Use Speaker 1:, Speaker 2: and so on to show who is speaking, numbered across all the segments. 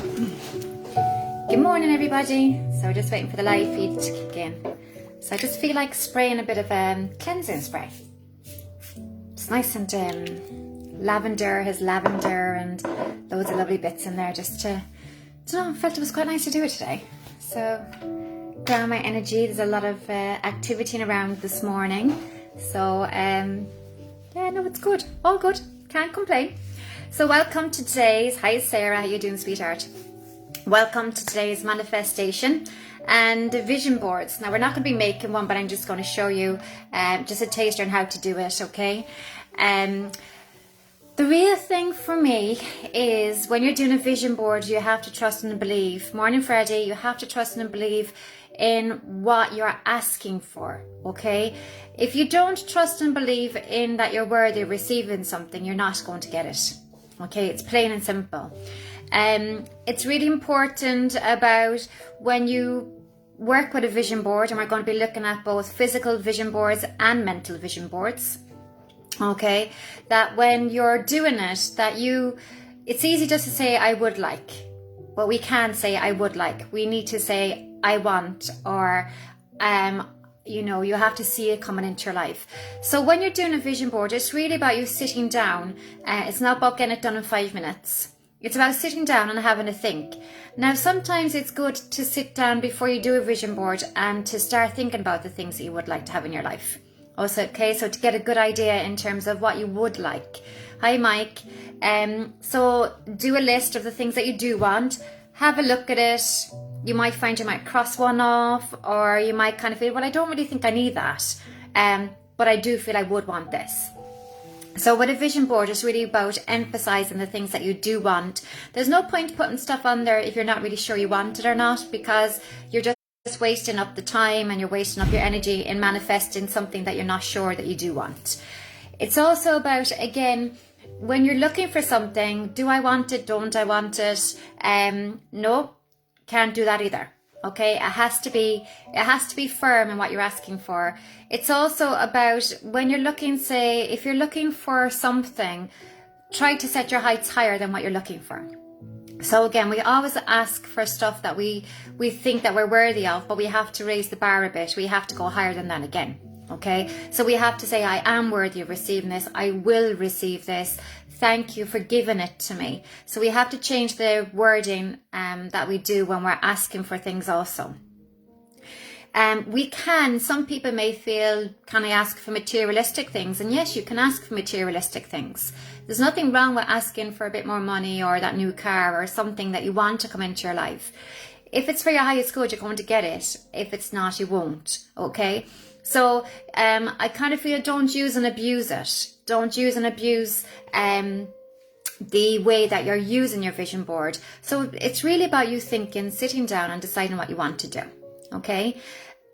Speaker 1: Good morning, everybody. So just waiting for the live feed to kick in. So I just feel like spraying a bit of cleansing spray. It's nice and lavender, has lavender and loads of lovely bits in there just to, I felt it was quite nice to do it today. So ground my energy. There's a lot of activity around this morning. So yeah, no, it's good. All good. Can't complain. So welcome to today's, hi Sarah, how you doing, sweetheart? Welcome to today's manifestation and vision boards. Now we're not going to be making one, but I'm just going to show you just a taster on how to do it, okay? The real thing for me is when you're doing a vision board, you have to trust and believe. Morning Freddie, you have to trust and believe in what you're asking for, okay? If you don't trust and believe in that you're worthy of receiving something, you're not going to get it, okay? It's plain and simple. It's really important about when you work with a vision board, and we're going to be looking at both physical vision boards and mental vision boards, okay, that when you're doing it, that it's easy just to say I would like, but we can't say I would like. We need to say I want, or you know, you have to see it coming into your life. So when you're doing a vision board, it's really about you sitting down. It's not about getting it done in 5 minutes. It's about sitting down and having a think. Now, sometimes it's good to sit down before you do a vision board and to start thinking about the things that you would like to have in your life. Also, okay, so to get a good idea in terms of what you would like. Hi, Mike. So do a list of the things that you do want. Have a look at it. You might find you might cross one off, or you might kind of feel, well, I don't really think I need that. But I do feel I would want this. So with a vision board, it's really about emphasizing the things that you do want. There's no point putting stuff on there if you're not really sure you want it or not, because you're just wasting up the time and you're wasting up your energy in manifesting something that you're not sure that you do want. It's also about, again, when you're looking for something, do I want it? Don't I want it? No, can't do that either. Okay, it has to be firm in what you're asking for. It's also about when you're looking, say, if you're looking for something, try to set your heights higher than what you're looking for. So again, we always ask for stuff that we think that we're worthy of, but we have to raise the bar a bit. We have to go higher than that again. Okay, so we have to say, I am worthy of receiving this. I will receive this. Thank you for giving it to me. So we have to change the wording that we do when we're asking for things also. Some people may feel, can I ask for materialistic things? And yes, you can ask for materialistic things. There's nothing wrong with asking for a bit more money or that new car or something that you want to come into your life. If it's for your highest good, you're going to get it. If it's not, you won't. Okay? So I kind of feel don't use and abuse it. Don't use and abuse the way that you're using your vision board. So it's really about you thinking, sitting down and deciding what you want to do. Okay?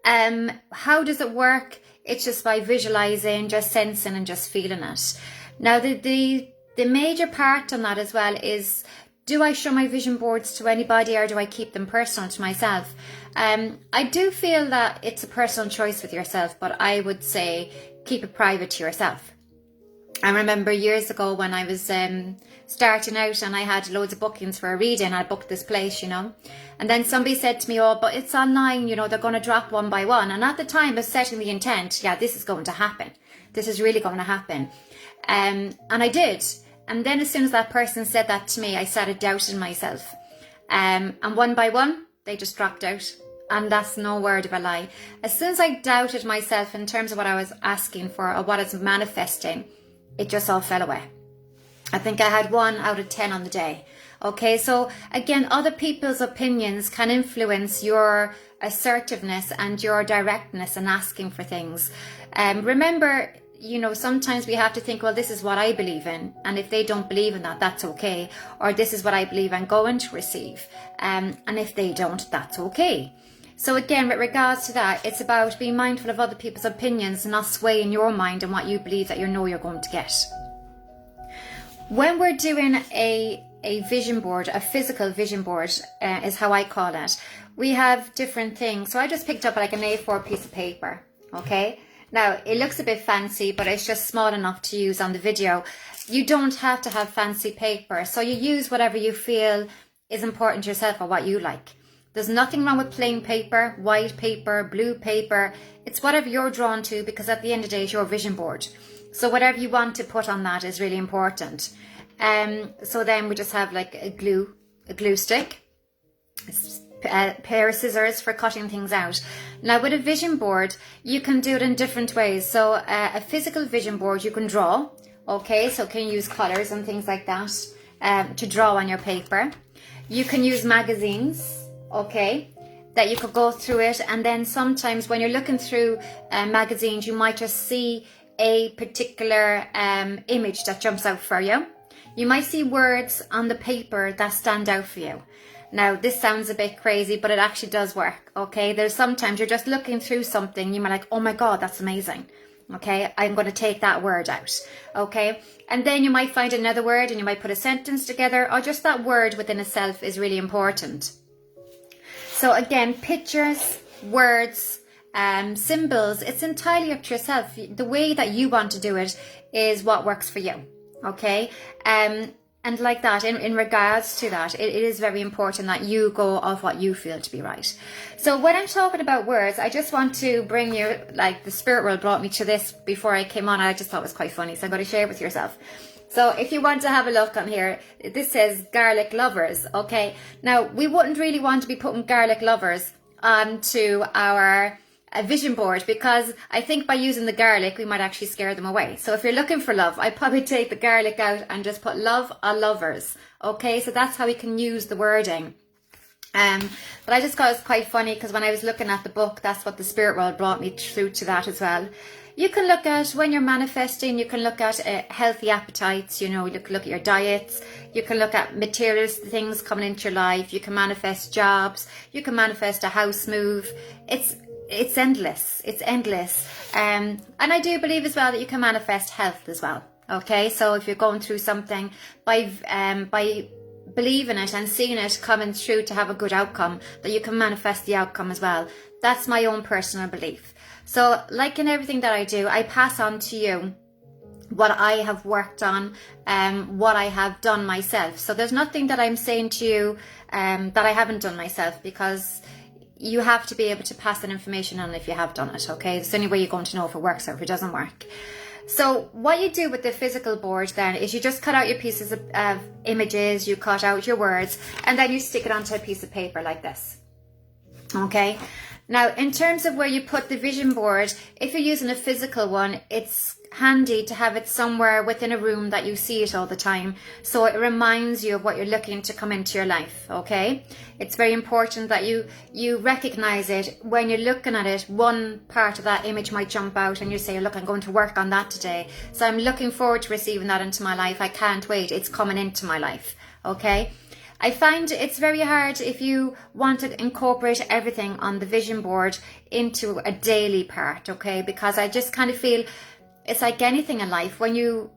Speaker 1: How does it work? It's just by visualizing, just sensing and just feeling it. Now the major part on that as well is, do I show my vision boards to anybody or do I keep them personal to myself? I do feel that it's a personal choice with yourself, but I would say keep it private to yourself. I remember years ago when I was starting out and I had loads of bookings for a reading. I booked this place, you know, and then somebody said to me, oh, but it's online, you know, they're going to drop one by one. And at the time I was setting the intent, yeah, this is going to happen. This is really going to happen. And I did. And then as soon as that person said that to me, I started doubting myself. And one by one, they just dropped out. And that's no word of a lie. As soon as I doubted myself in terms of what I was asking for or what I was manifesting, it just all fell away. I think I had 1 out of 10 on the day. Okay, so again, other people's opinions can influence your assertiveness and your directness in asking for things. Remember, you know, sometimes we have to think, well, this is what I believe in. And if they don't believe in that, that's okay. Or this is what I believe I'm going to receive. And if they don't, that's okay. So again, with regards to that, it's about being mindful of other people's opinions and not swaying your mind and what you believe that you know you're going to get. When we're doing a vision board, a physical vision board is how I call it, we have different things. So I just picked up like an A4 piece of paper, okay? Now, it looks a bit fancy, but it's just small enough to use on the video. You don't have to have fancy paper, so you use whatever you feel is important to yourself or what you like. There's nothing wrong with plain paper, white paper, blue paper. It's whatever you're drawn to, because at the end of the day, it's your vision board. So whatever you want to put on that is really important. So then we just have like a glue stick, a pair of scissors for cutting things out. Now with a vision board, you can do it in different ways. So a physical vision board you can draw, okay, so can use colours and things like that to draw on your paper. You can use magazines, okay, that you could go through it, and then sometimes when you're looking through magazines, you might just see a particular image that jumps out for you. You might see words on the paper that stand out for you. Now, this sounds a bit crazy, but it actually does work, okay? There's sometimes you're just looking through something, you might like, oh my God, that's amazing. Okay, I'm going to take that word out, okay? And then you might find another word and you might put a sentence together, or just that word within itself is really important. So again, pictures, words, symbols, it's entirely up to yourself. The way that you want to do it is what works for you, okay? And like that, in regards to that, it is very important that you go off what you feel to be right. So when I'm talking about words, I just want to bring you, like the spirit world brought me to this before I came on. I just thought it was quite funny, so I'm going to share it with yourself. So if you want to have a look on here, this says garlic lovers, okay? Now, we wouldn't really want to be putting garlic lovers onto our a vision board, because I think by using the garlic we might actually scare them away. So if you're looking for love, I'd probably take the garlic out and just put love or lovers, okay? So that's how we can use the wording. But I just thought it was quite funny, because when I was looking at the book, that's what the spirit world brought me through to that as well. You can look at, when you're manifesting, you can look at healthy appetites, you know, you can look at your diets, you can look at materials, things coming into your life, you can manifest jobs, you can manifest a house move. It's endless. It's endless. And I do believe as well that you can manifest health as well. Okay, so if you're going through something, by believing it and seeing it coming through to have a good outcome, that you can manifest the outcome as well. That's my own personal belief. So like in everything that I do, I pass on to you what I have worked on, what I have done myself. So there's nothing that I'm saying to you that I haven't done myself, because you have to be able to pass that information on if you have done it, okay? It's the only way you're going to know if it works or if it doesn't work. So what you do with the physical board then is you just cut out your pieces of images, you cut out your words, and then you stick it onto a piece of paper like this, okay? Now, in terms of where you put the vision board, if you're using a physical one, it's handy to have it somewhere within a room that you see it all the time, so it reminds you of what you're looking to come into your life, okay? It's very important that you recognize it. When you're looking at it, one part of that image might jump out and you say, look, I'm going to work on that today, so I'm looking forward to receiving that into my life. I can't wait, it's coming into my life, okay? I find it's very hard if you want to incorporate everything on the vision board into a daily part, okay? Because I just kind of feel it's like anything in life. When you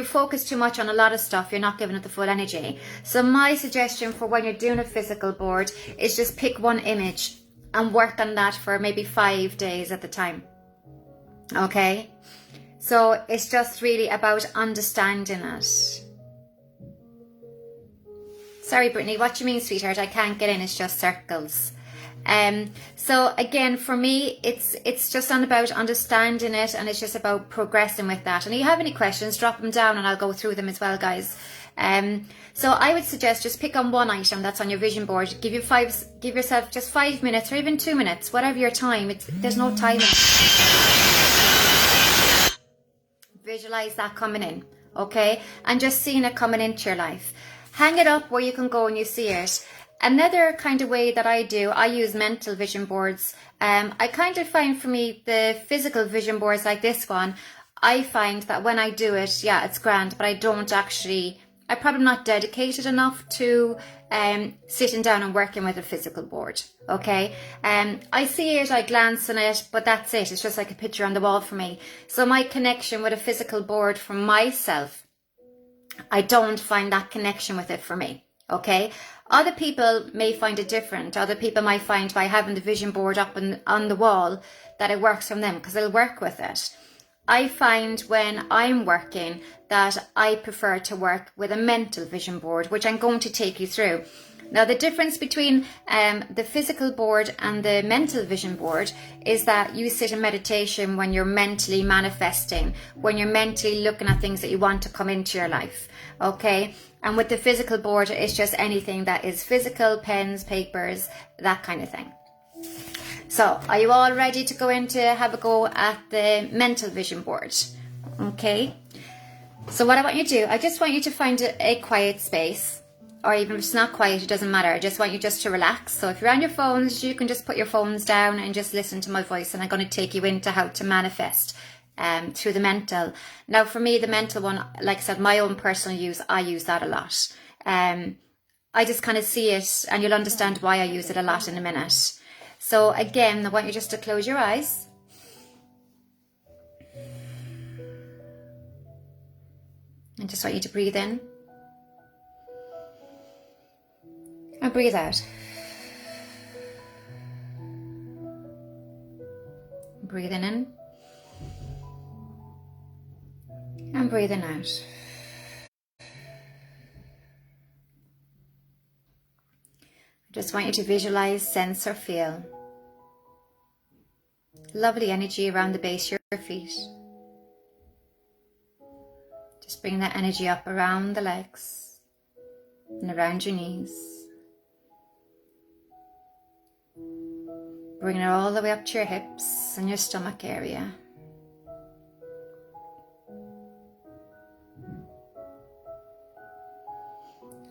Speaker 1: focus too much on a lot of stuff, you're not giving it the full energy. So my suggestion for when you're doing a physical board is just pick one image and work on that for maybe 5 days at the time, okay? So it's just really about understanding it. Sorry, Brittany, what do you mean, sweetheart? I can't get in, it's just circles. So again, for me, it's just about understanding it, and it's just about progressing with that. And if you have any questions, drop them down and I'll go through them as well, guys. So I would suggest just pick on one item that's on your vision board. Give yourself just 5 minutes or even 2 minutes, whatever your time. There's no time. Visualize that coming in, okay? And just seeing it coming into your life. Hang it up where you can go and you see it. Another kind of way that I use mental vision boards. I kind of find, for me, the physical vision boards like this one, I find that when I do it, yeah, it's grand, but I'm probably not dedicated enough to sitting down and working with a physical board, okay? I see it, I glance on it, but that's it. It's just like a picture on the wall for me. So my connection with a physical board for myself, I don't find that connection with it for me, okay? Other people may find it different. Other people might find by having the vision board up on the wall that it works from them, because they'll work with it. I find when I'm working that I prefer to work with a mental vision board, which I'm going to take you through. Now, the difference between the physical board and the mental vision board is that you sit in meditation when you're mentally manifesting, when you're mentally looking at things that you want to come into your life, okay? And with the physical board, it's just anything that is physical, pens, papers, that kind of thing. So, are you all ready to go in to have a go at the mental vision board? Okay. So what I want you to do, I just want you to find a quiet space, or even if it's not quiet, it doesn't matter. I just want you just to relax. So if you're on your phones, you can just put your phones down and just listen to my voice, and I'm going to take you into how to manifest through the mental. Now for me, the mental one, like I said, my own personal use, I use that a lot. I just kind of see it, and you'll understand why I use it a lot in a minute. So again, I want you just to close your eyes. I just want you to breathe in and breathe out. Breathing in and breathing out. I just want you to visualize, sense or feel lovely energy around the base of your feet. Just bring that energy up around the legs and around your knees. Bring it all the way up to your hips and your stomach area.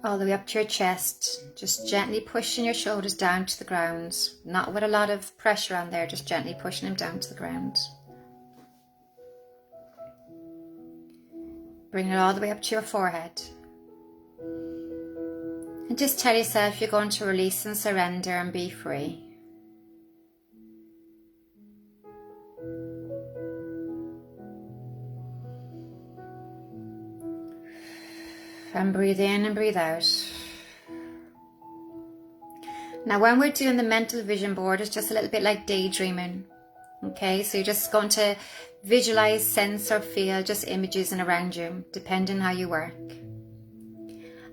Speaker 1: All the way up to your chest, just gently pushing your shoulders down to the ground, not with a lot of pressure on there, just gently pushing them down to the ground. Bring it all the way up to your forehead. And just tell yourself you're going to release and surrender and be free. And breathe in and breathe out. Now when we're doing the mental vision board, it's just a little bit like daydreaming. Okay, so you're just going to visualize, sense or feel just images and around you, depending how you work.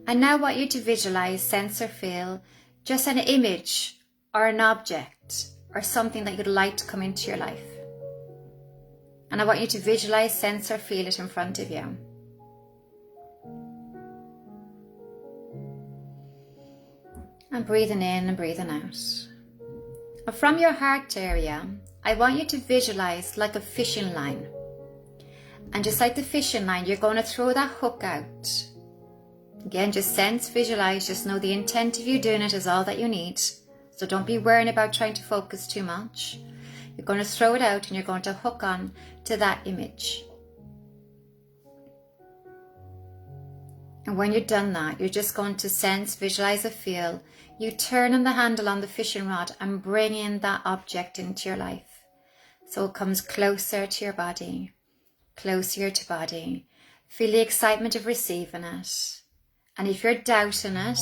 Speaker 1: I now want you to visualize, sense or feel just an image or an object or something that you'd like to come into your life. And I want you to visualize, sense or feel it in front of you. And breathing in and breathing out. From your heart area, I want you to visualize like a fishing line. And just like the fishing line, you're going to throw that hook out. Again, just sense, visualize, just know the intent of you doing it is all that you need. So don't be worrying about trying to focus too much. You're going to throw it out and you're going to hook on to that image. And when you've done that, you're just going to sense, visualize or feel. You turn on the handle on the fishing rod and bring in that object into your life. So it comes closer to your body, closer to body. Feel the excitement of receiving it. And if you're doubting it,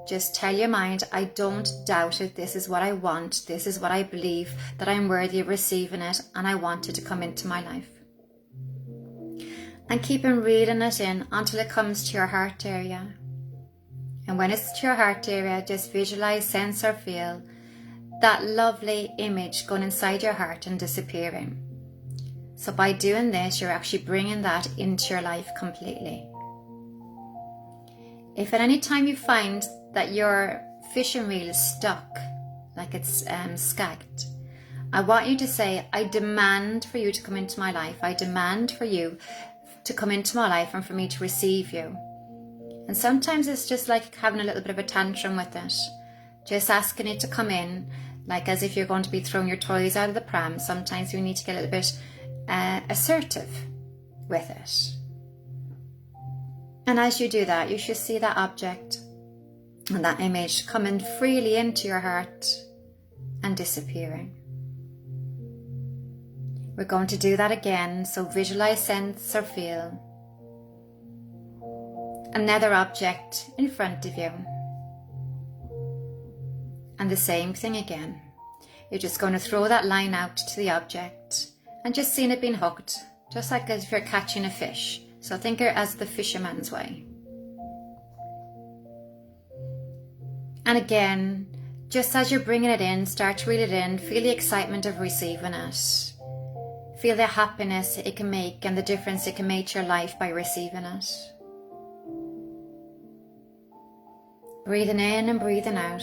Speaker 1: just tell your mind, I don't doubt it. This is what I want. This is what I believe, that I'm worthy of receiving it and I want it to come into my life. And keep on reading it in until it comes to your heart area. And when it's to your heart area, just visualize, sense or feel that lovely image going inside your heart and disappearing. So by doing this, you're actually bringing that into your life completely. If at any time you find that your fishing reel is stuck, like it's skagged, I want you to say, I demand for you to come into my life. I demand for you to come into my life and for me to receive you. And sometimes it's just like having a little bit of a tantrum with it. Just asking it to come in, like as if you're going to be throwing your toys out of the pram. Sometimes you need to get a little bit assertive with it. And as you do that, you should see that object and that image coming freely into your heart and disappearing. We're going to do that again, so visualize, sense or feel another object in front of you. And the same thing again. You're just going to throw that line out to the object and just seeing it being hooked, just like as if you're catching a fish. So think of it as the fisherman's way. And again, just as you're bringing it in, start to reel it in, feel the excitement of receiving it. Feel the happiness it can make and the difference it can make to your life by receiving it. Breathing in and breathing out.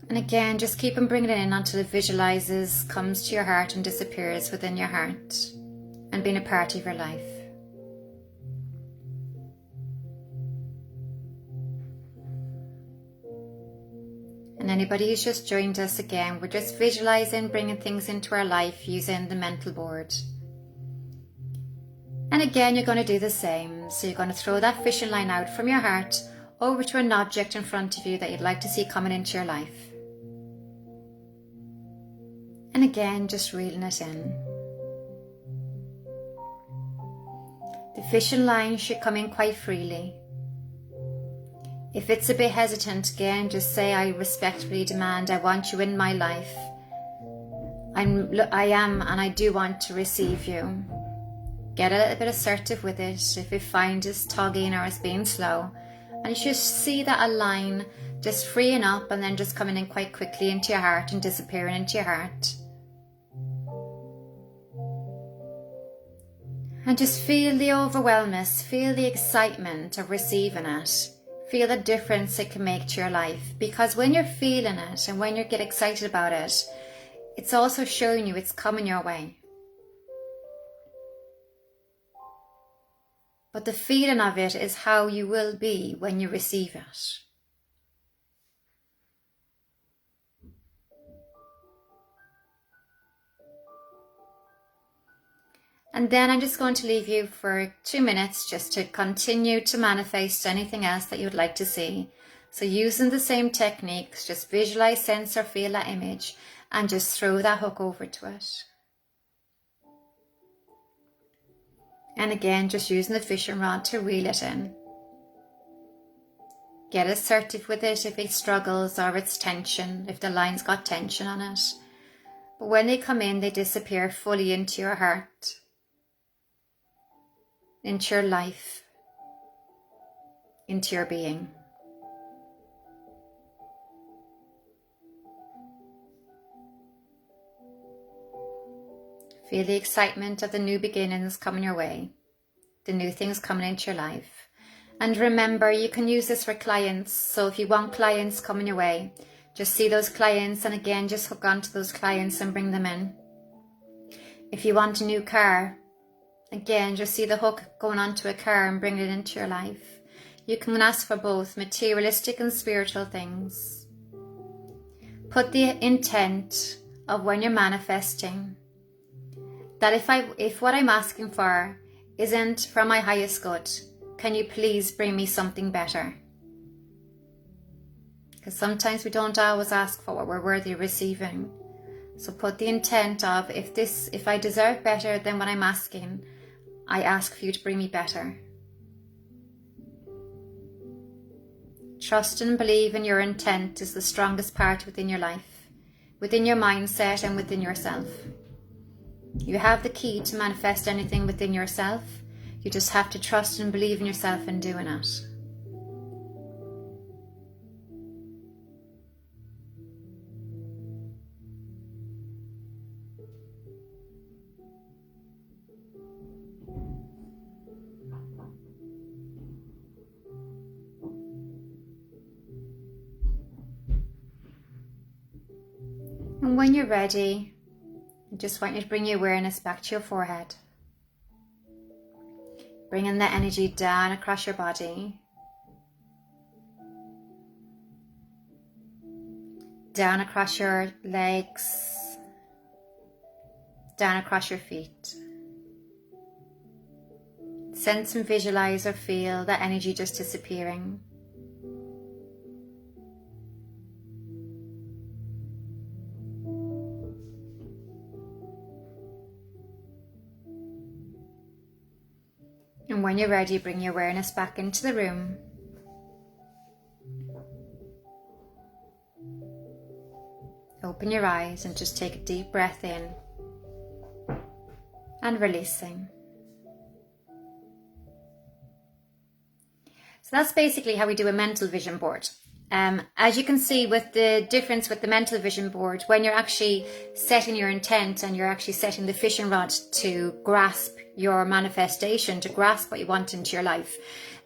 Speaker 1: And again, just keep on bringing it in until it visualizes, comes to your heart and disappears within your heart and being a part of your life. And anybody who's just joined us, again, we're just visualizing bringing things into our life using the mental board. And again, you're going to do the same. So you're going to throw that fishing line out from your heart over to an object in front of you that you'd like to see coming into your life. And again, just reeling it in. The fishing line should come in quite freely. If it's a bit hesitant, again, just say, I respectfully demand, I want you in my life. I am and I do want to receive you. Get a little bit assertive with it if you find it's tugging or it's being slow. And you should see that a line just freeing up and then just coming in quite quickly into your heart and disappearing into your heart. And just feel the overwhelmness, feel the excitement of receiving it. Feel the difference it can make to your life. Because when you're feeling it and when you get excited about it, it's also showing you it's coming your way. But the feeling of it is how you will be when you receive it. And then I'm just going to leave you for 2 minutes just to continue to manifest anything else that you would like to see. So using the same techniques, just visualize, sense or feel that image and just throw that hook over to it. And again, just using the fishing rod to reel it in. Get assertive with it if it struggles or it's tension, if the line's got tension on it. But when they come in, they disappear fully into your heart, into your life, into your being. Feel the excitement of the new beginnings coming your way, the new things coming into your life. And remember, you can use this for clients. So if you want clients coming your way, just see those clients and again, just hook onto those clients and bring them in. If you want a new car, again, just see the hook going onto a car and bring it into your life. You can ask for both materialistic and spiritual things. Put the intent of when you're manifesting that if what I'm asking for isn't for my highest good, can you please bring me something better? Because sometimes we don't always ask for what we're worthy of receiving. So put the intent of if I deserve better than what I'm asking, I ask for you to bring me better. Trust and believe in your intent is the strongest part within your life, within your mindset and within yourself. You have the key to manifest anything within yourself. You just have to trust and believe in yourself in doing it. And when you're ready, I just want you to bring your awareness back to your forehead. Bringing that energy down across your body. Down across your legs. Down across your feet. Sense and visualize or feel that energy just disappearing. And when you're ready, bring your awareness back into the room. Open your eyes and just take a deep breath in and releasing. So that's basically how we do a mental vision board. As you can see with the difference with the mental vision board, when you're actually setting your intent and you're actually setting the fishing rod to grasp your manifestation, to grasp what you want into your life,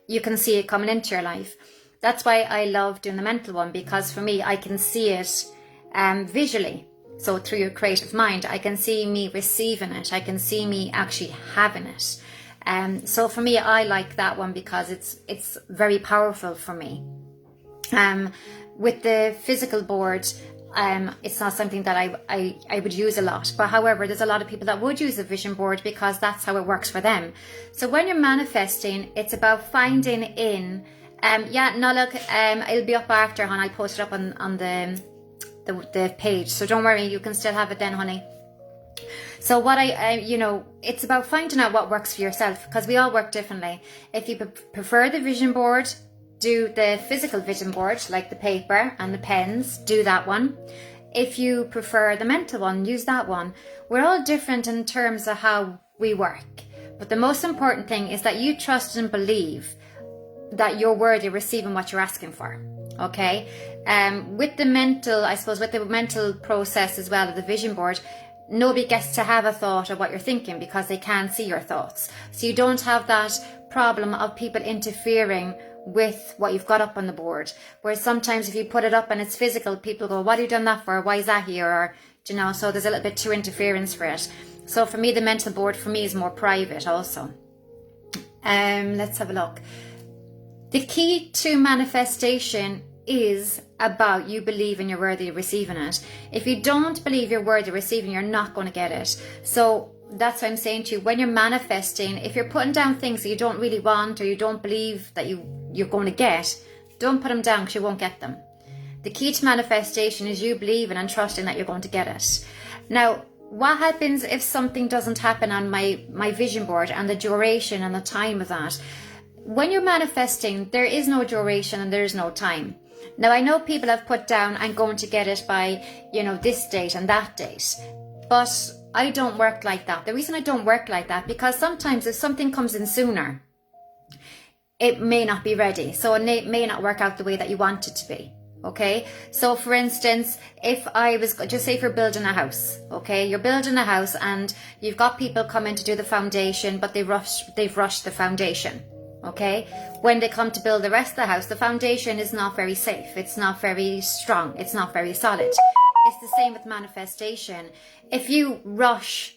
Speaker 1: you can see it coming into your life. That's why I love doing the mental one, because for me, I can see it visually. So through your creative mind, I can see me receiving it. I can see me actually having it. So for me, I like that one because it's very powerful for me. With the physical board, it's not something that I would use a lot. But however, there's a lot of people that would use a vision board because that's how it works for them. So when you're manifesting, it's about finding in, it'll be up after, hon. I'll post it up on the page. So don't worry, you can still have it then, honey. So what it's about finding out what works for yourself, because we all work differently. If you prefer the vision board, do the physical vision board, like the paper and the pens, do that one. If you prefer the mental one, use that one. We're all different in terms of how we work. But the most important thing is that you trust and believe that you're worthy of receiving what you're asking for. Okay? With the mental process as well, of the vision board, nobody gets to have a thought of what you're thinking because they can't see your thoughts. So you don't have that problem of people interfering with what you've got up on the board. Whereas sometimes if you put it up and it's physical, people go, what have you done that for? Why is that here? Or, so there's a little bit too interference for it. So for me, the mental board for me is more private also. Let's have a look. The key to manifestation is about you believing you're worthy of receiving it. If you don't believe you're worthy of receiving, you're not going to get it. So that's what I'm saying to you. When you're manifesting, if you're putting down things that you don't really want or you don't believe that you're going to get, don't put them down because you won't get them. The key to manifestation is you believing and trusting that you're going to get it. Now, what happens if something doesn't happen on my vision board and the duration and the time of that? When you're manifesting, there is no duration and there is no time. Now, I know people have put down, I'm going to get it by, this date and that date. But I don't work like that. The reason I don't work like that, because sometimes if something comes in sooner, it may not be ready. So it may not work out the way that you want it to be. Okay. So for instance, if I was, just say if you're building a house, okay, you're building a house and you've got people coming to do the foundation, but they've rushed the foundation. Okay, when they come to build the rest of the house, the foundation is not very safe. It's not very strong. It's not very solid. It's the same with manifestation. If you rush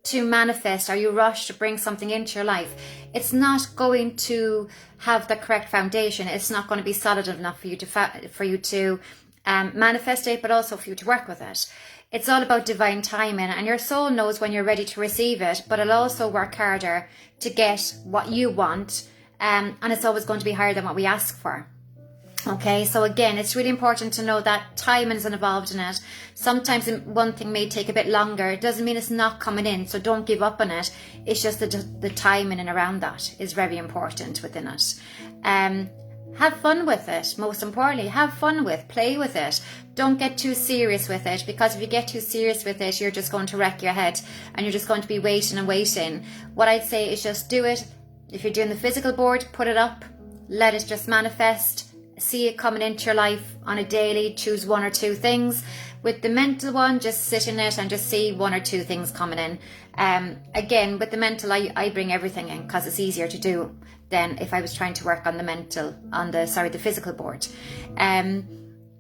Speaker 1: to manifest or you rush to bring something into your life, it's not going to have the correct foundation. It's not going to be solid enough for you to manifest it, but also for you to work with it. It's all about divine timing, and your soul knows when you're ready to receive it, but it'll also work harder to get what you want. And it's always going to be higher than what we ask for. Okay, so again, it's really important to know that timing is involved in it. Sometimes one thing may take a bit longer. It doesn't mean it's not coming in, so don't give up on it. It's just the timing and around that is very important within it. Have fun with it. Most importantly, play with it. Don't get too serious with it, because if you get too serious with it, you're just going to wreck your head and you're just going to be waiting and waiting. What I'd say is just do it. If you're doing the physical board, put it up, let it just manifest, see it coming into your life on a daily, choose one or two things. With the mental one, just sit in it and just see one or two things coming in. Again, with the mental, I bring everything in because it's easier to do than if I was trying to work on the physical board.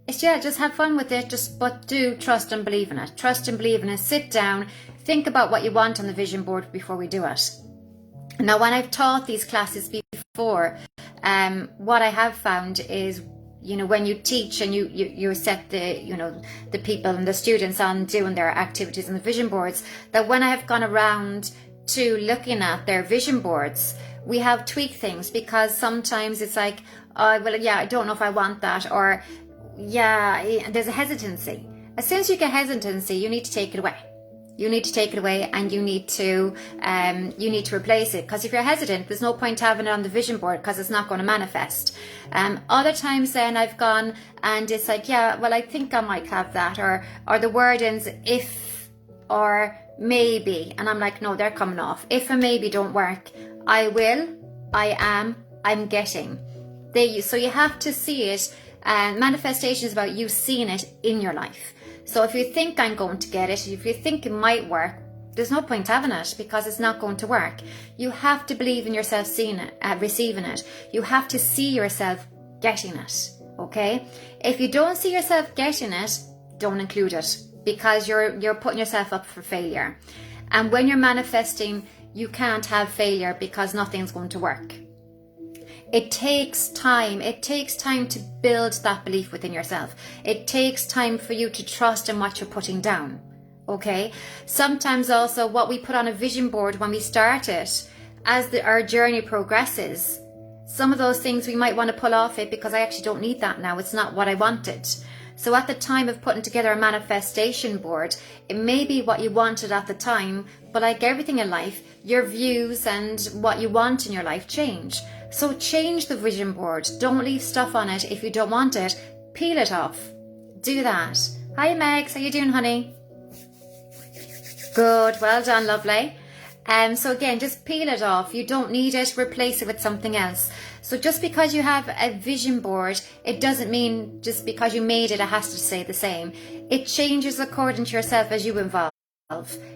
Speaker 1: Just have fun with it, but do trust and believe in it. Trust and believe in it. Sit down, think about what you want on the vision board before we do it. Now, when I've taught these classes before, what I have found is, when you teach and you set the people and the students on doing their activities on the vision boards, that when I have gone around to looking at their vision boards, we have tweaked things, because sometimes it's like, I don't know if I want that, or there's a hesitancy. As soon as you get hesitancy, you need to take it away. You need to take it away, and you need to replace it. Because if you're hesitant, there's no point having it on the vision board, because it's not going to manifest. Other times then I've gone and it's like, I think I might have that, or the wordings if or maybe, and I'm like, no, they're coming off. If and maybe don't work. I'm getting. So you have to see it. Manifestation is about you seeing it in your life. So if you think I'm going to get it, if you think it might work, there's no point having it because it's not going to work. You have to believe in yourself seeing it, receiving it. You have to see yourself getting it. Okay? If you don't see yourself getting it, don't include it because you're putting yourself up for failure. And when you're manifesting, you can't have failure because nothing's going to work. It takes time. It takes time to build that belief within yourself. It takes time for you to trust in what you're putting down. Okay? Sometimes also what we put on a vision board when we start it, as our journey progresses, some of those things we might want to pull off it because I actually don't need that now. It's not what I wanted. So at the time of putting together a manifestation board, it may be what you wanted at the time, but like everything in life, your views and what you want in your life change. So change the vision board. Don't leave stuff on it if you don't want it. Peel it off. Do that. Hi Megs, how you doing, honey? Good, well done, lovely. So again, just peel it off. You don't need it, replace it with something else. So just because you have a vision board, it doesn't mean just because you made it, it has to stay the same. It changes according to yourself as you evolve.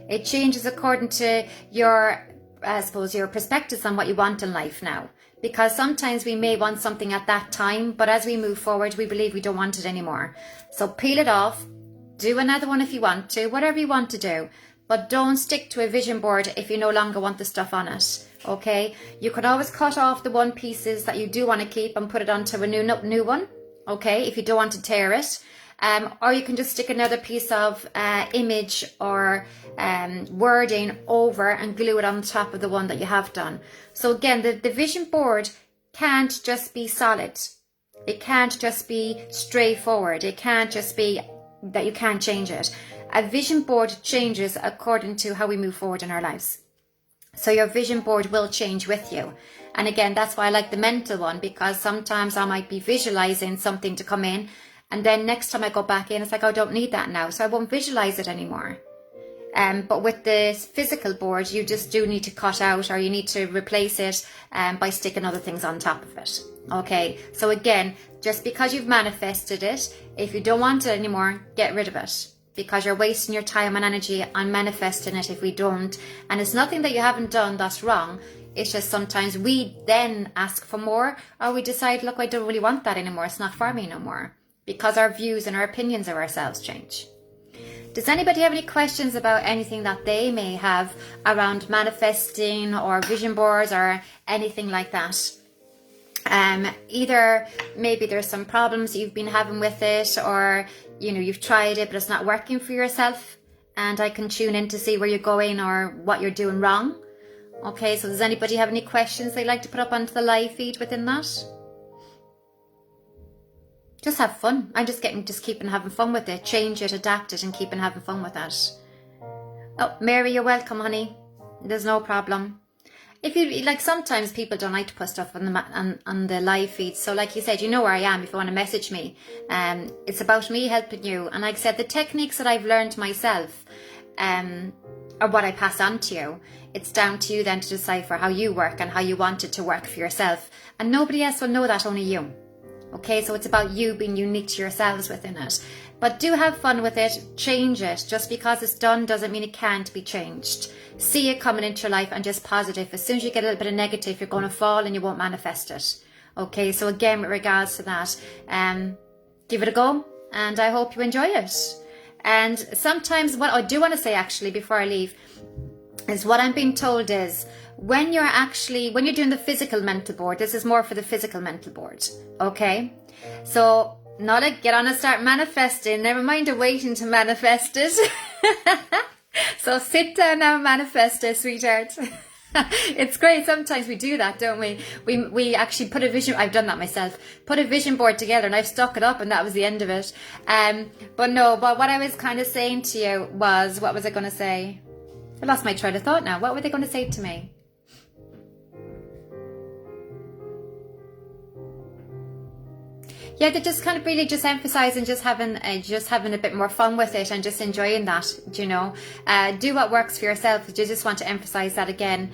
Speaker 1: It changes according to your, I suppose, your perspectives on what you want in life now. Because sometimes we may want something at that time, but as we move forward, we believe we don't want it anymore. So peel it off, do another one if you want to, whatever you want to do. But don't stick to a vision board if you no longer want the stuff on it, okay? You can always cut off the one pieces that you do want to keep and put it onto a new one, okay, if you don't want to tear it. Or you can just stick another piece of image or wording over and glue it on top of the one that you have done. So again, the vision board can't just be solid. It can't just be straightforward. It can't just be that you can't change it. A vision board changes according to how we move forward in our lives. So your vision board will change with you. And again, that's why I like the mental one, because sometimes I might be visualizing something to come in, and then next time I go back in, it's like, oh, I don't need that now, so I won't visualize it anymore. But with the physical board, you just do need to cut out, or you need to replace it by sticking other things on top of it. Okay, so again, just because you've manifested it, if you don't want it anymore, get rid of it. Because you're wasting your time and energy on manifesting it if we don't. And it's nothing that you haven't done that's wrong. It's just sometimes we then ask for more, or we decide, look, I don't really want that anymore. It's not for me no more. Because our views and our opinions of ourselves change. Does anybody have any questions about anything that they may have around manifesting or vision boards or anything like that? Either maybe there's some problems you've been having with it, or you've tried it but it's not working for yourself, and I can tune in to see where you're going or what you're doing wrong. Okay, so does anybody have any questions they'd like to put up onto the live feed within that? Just have fun. I'm just keeping having fun with it. Change it, adapt it, and keeping having fun with it. Oh, Mary, you're welcome, honey. There's no problem. If you like, sometimes people don't like to put stuff on the live feed. So like you said, you know where I am if you want to message me. It's about me helping you. And like I said, the techniques that I've learned myself are what I pass on to you. It's down to you then to decipher how you work and how you want it to work for yourself. And nobody else will know that, only you. Okay, so it's about you being unique to yourselves within it. But do have fun with it, change it. Just because it's done doesn't mean it can't be changed. See it coming into your life and just positive. As soon as you get a little bit of negative, you're going to fall and you won't manifest it. Okay, so again, with regards to that, give it a go, and I hope you enjoy it. And sometimes what I do want to say actually before I leave is what I'm being told is, when you're doing the physical mental board, this is more for the physical mental board, okay? So, not like get on and start manifesting, never mind waiting to manifest it. So sit down now and manifest it, sweetheart. It's great, sometimes we do that, don't we? We actually put a vision, I've done that myself, put a vision board together and I've stuck it up and that was the end of it. But what I was kind of saying to you was, what was I going to say? I lost my train of thought now. What were they going to say to me? Yeah, they're just kind of really just emphasising just having a bit more fun with it and just enjoying that, do what works for yourself. You just want to emphasise that again.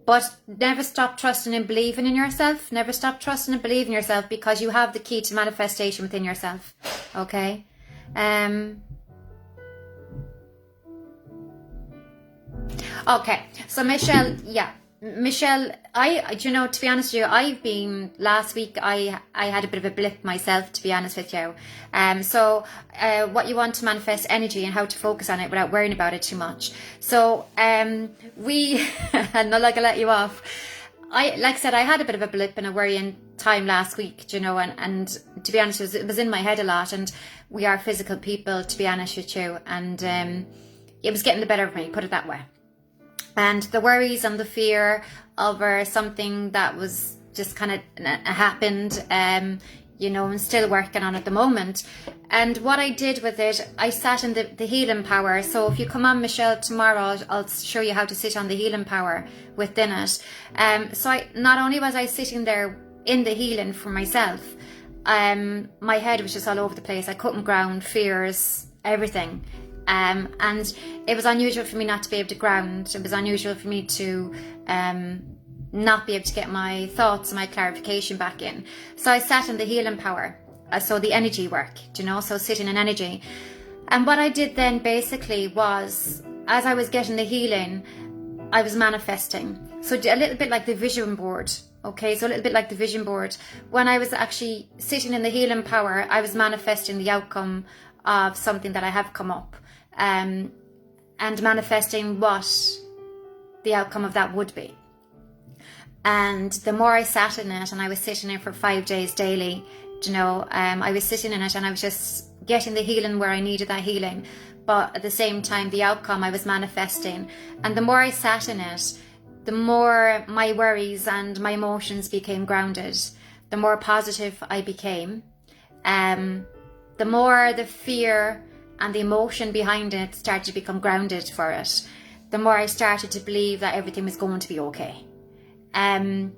Speaker 1: But never stop trusting and believing in yourself. Never stop trusting and believing in yourself, because you have the key to manifestation within yourself. Okay? Okay, so Michelle, to be honest with you, last week I had a bit of a blip myself, to be honest with you. What you want to manifest energy and how to focus on it without worrying about it too much. So, I'm not like I let you off. Like I said, I had a bit of a blip and a worrying time last week, and to be honest, it was in my head a lot, and we are physical people, to be honest with you, and it was getting the better of me, put it that way. And the worries and the fear over something that was just kind of happened, I'm still working on at the moment. And what I did with it, I sat in the healing power. So if you come on, Michelle, tomorrow, I'll show you how to sit on the healing power within it. Not only was I sitting there in the healing for myself, my head was just all over the place. I couldn't ground, fears, everything. And it was unusual for me not to be able to ground. It was unusual for me to not be able to get my thoughts and my clarification back in. So I sat in the healing power. So the energy work, so sitting in energy. And what I did then basically was, as I was getting the healing, I was manifesting. So a little bit like the vision board. Okay, so a little bit like the vision board. When I was actually sitting in the healing power, I was manifesting the outcome of something that I have come up. And manifesting what the outcome of that would be. And the more I sat in it, and I was sitting in it for 5 days daily, I was sitting in it and I was just getting the healing where I needed that healing. But at the same time, the outcome I was manifesting. And the more I sat in it, the more my worries and my emotions became grounded. The more positive I became. The more the fear and the emotion behind it started to become grounded for it, the more I started to believe that everything was going to be okay. And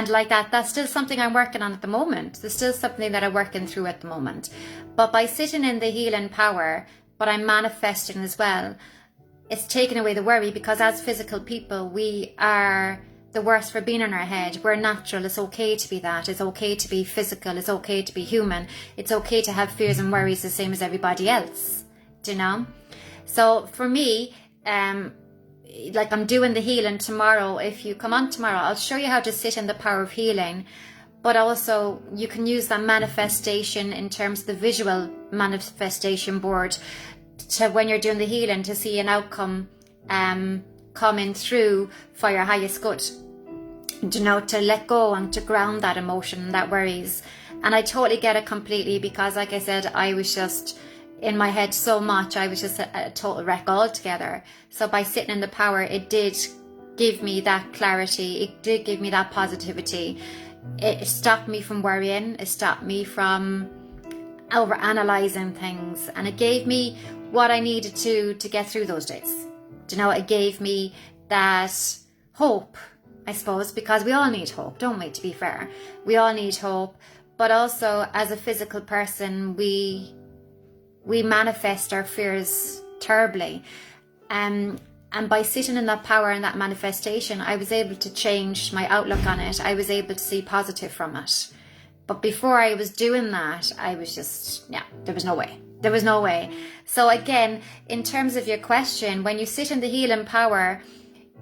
Speaker 1: like that's still something I'm working on at the moment. There's still something that I'm working through at the moment. But by sitting in the healing power, but I'm manifesting as well, it's taking away the worry, because as physical people, we are the worst for being in our head. We're natural. It's okay to be that. It's okay to be physical. It's okay to be human. It's okay to have fears and worries the same as everybody else. So for me, like I'm doing the healing tomorrow. If you come on tomorrow, I'll show you how to sit in the power of healing. But also you can use that manifestation in terms of the visual manifestation board to, when you're doing the healing, to see an outcome coming through for your highest good. To let go and to ground that emotion, that worries. And I totally get it completely, because like I said, I was just in my head so much. I was just a total wreck altogether. So by sitting in the power, it did give me that clarity. It did give me that positivity. It stopped me from worrying. It stopped me from over analysing things. And it gave me what I needed to get through those days. It gave me that hope, I suppose, because we all need hope, don't we, to be fair? We all need hope. But also, as a physical person, we manifest our fears terribly. And by sitting in that power and that manifestation, I was able to change my outlook on it. I was able to see positive from it. But before I was doing that, I was just, there was no way. There was no way. So again, in terms of your question, when you sit in the healing power,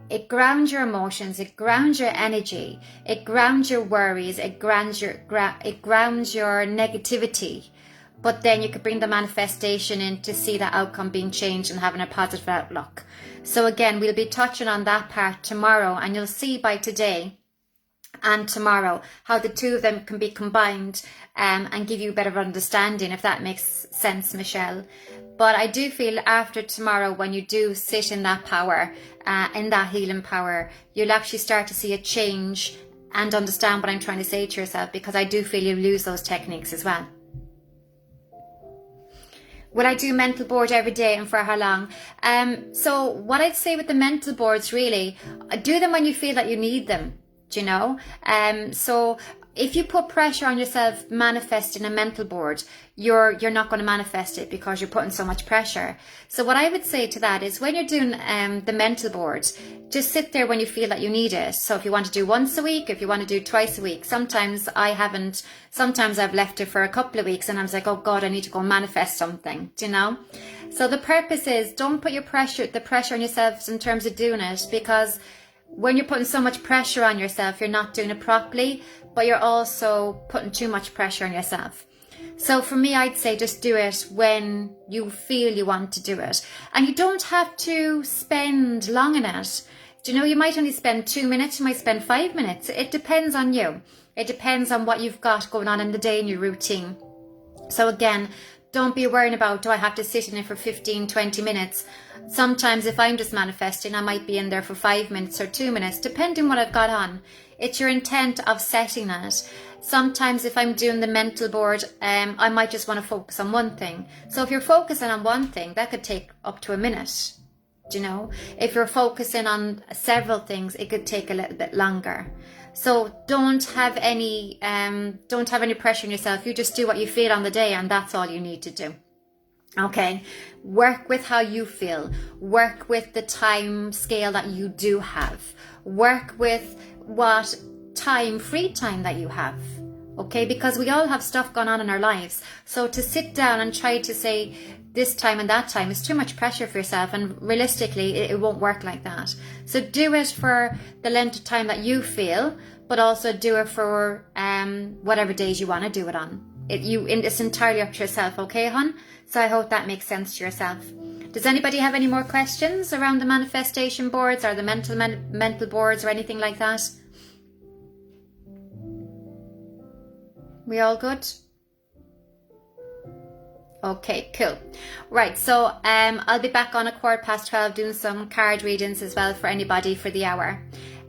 Speaker 1: it grounds your emotions, it grounds your energy, it grounds your worries, it grounds your negativity. But then you could bring the manifestation in to see that outcome being changed and having a positive outlook. So again, we'll be touching on that part tomorrow, and you'll see by today and tomorrow how the two of them can be combined and give you a better understanding, if that makes sense, Michelle. But I do feel after tomorrow, when you do sit in that power, in that healing power, you'll actually start to see a change and understand what I'm trying to say to yourself, because I do feel you'll use those techniques as well. Will I do mental board every day, and for how long? So what I'd say with the mental boards, really, do them when you feel that you need them. So if you put pressure on yourself manifesting a mental board, you're not going to manifest it because you're putting so much pressure. So what I would say to that is when you're doing the mental board, just sit there when you feel that you need it. So if you want to do once a week, if you want to do twice a week, sometimes I've left it for a couple of weeks and I was like, oh God, I need to go manifest something, do you know? So the purpose is, don't put the pressure on yourself in terms of doing it, because when you're putting so much pressure on yourself, you're not doing it properly, but you're also putting too much pressure on yourself. So for me, I'd say just do it when you feel you want to do it. And you don't have to spend long in it. Do you know, you might only spend 2 minutes, you might spend 5 minutes. It depends on you. It depends on what you've got going on in the day in your routine. So again, don't be worrying about, do I have to sit in it for 15, 20 minutes? Sometimes if I'm just manifesting, I might be in there for 5 minutes or 2 minutes, depending what I've got on. It's your intent of setting that. Sometimes if I'm doing the mental board, I might just want to focus on one thing. So if you're focusing on one thing, that could take up to a minute. Do you know? If you're focusing on several things, it could take a little bit longer. So don't have any pressure on yourself. You just do what you feel on the day, and that's all you need to do. Okay, work with how you feel. Work with the time scale that you do have. Work with what free time that you have. Okay, because we all have stuff going on in our lives. So to sit down and try to say this time and that time is too much pressure for yourself, and realistically it won't work like that. So do it for the length of time that you feel, but also do it for whatever days you want to do it on. It's entirely up to yourself, okay, hon? So I hope that makes sense to yourself. Does anybody have any more questions around the manifestation boards or the mental boards or anything like that? We all good? Okay, cool. Right, so I'll be back on 12:15 doing some card readings as well for anybody for the hour.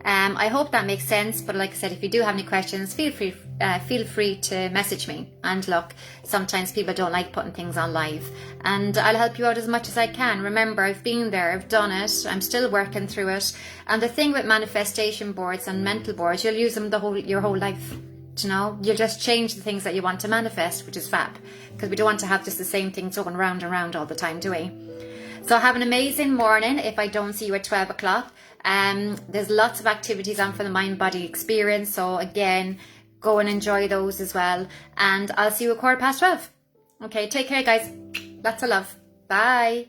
Speaker 1: I hope that makes sense, but like I said, if you do have any questions, feel free to message me. And look, sometimes people don't like putting things on live, and I'll help you out as much as I can. Remember, I've been there, I've done it, I'm still working through it. And the thing with manifestation boards and mental boards, you'll use them your whole life. You know, you'll just change the things that you want to manifest, which is fab, because we don't want to have just the same things going round and round all the time, do we? So have an amazing morning if I don't see you at 12 o'clock. There's lots of activities on for the Mind Body Experience, so again, go and enjoy those as well, and I'll see you at 12:15. Okay, take care guys, lots of love, bye.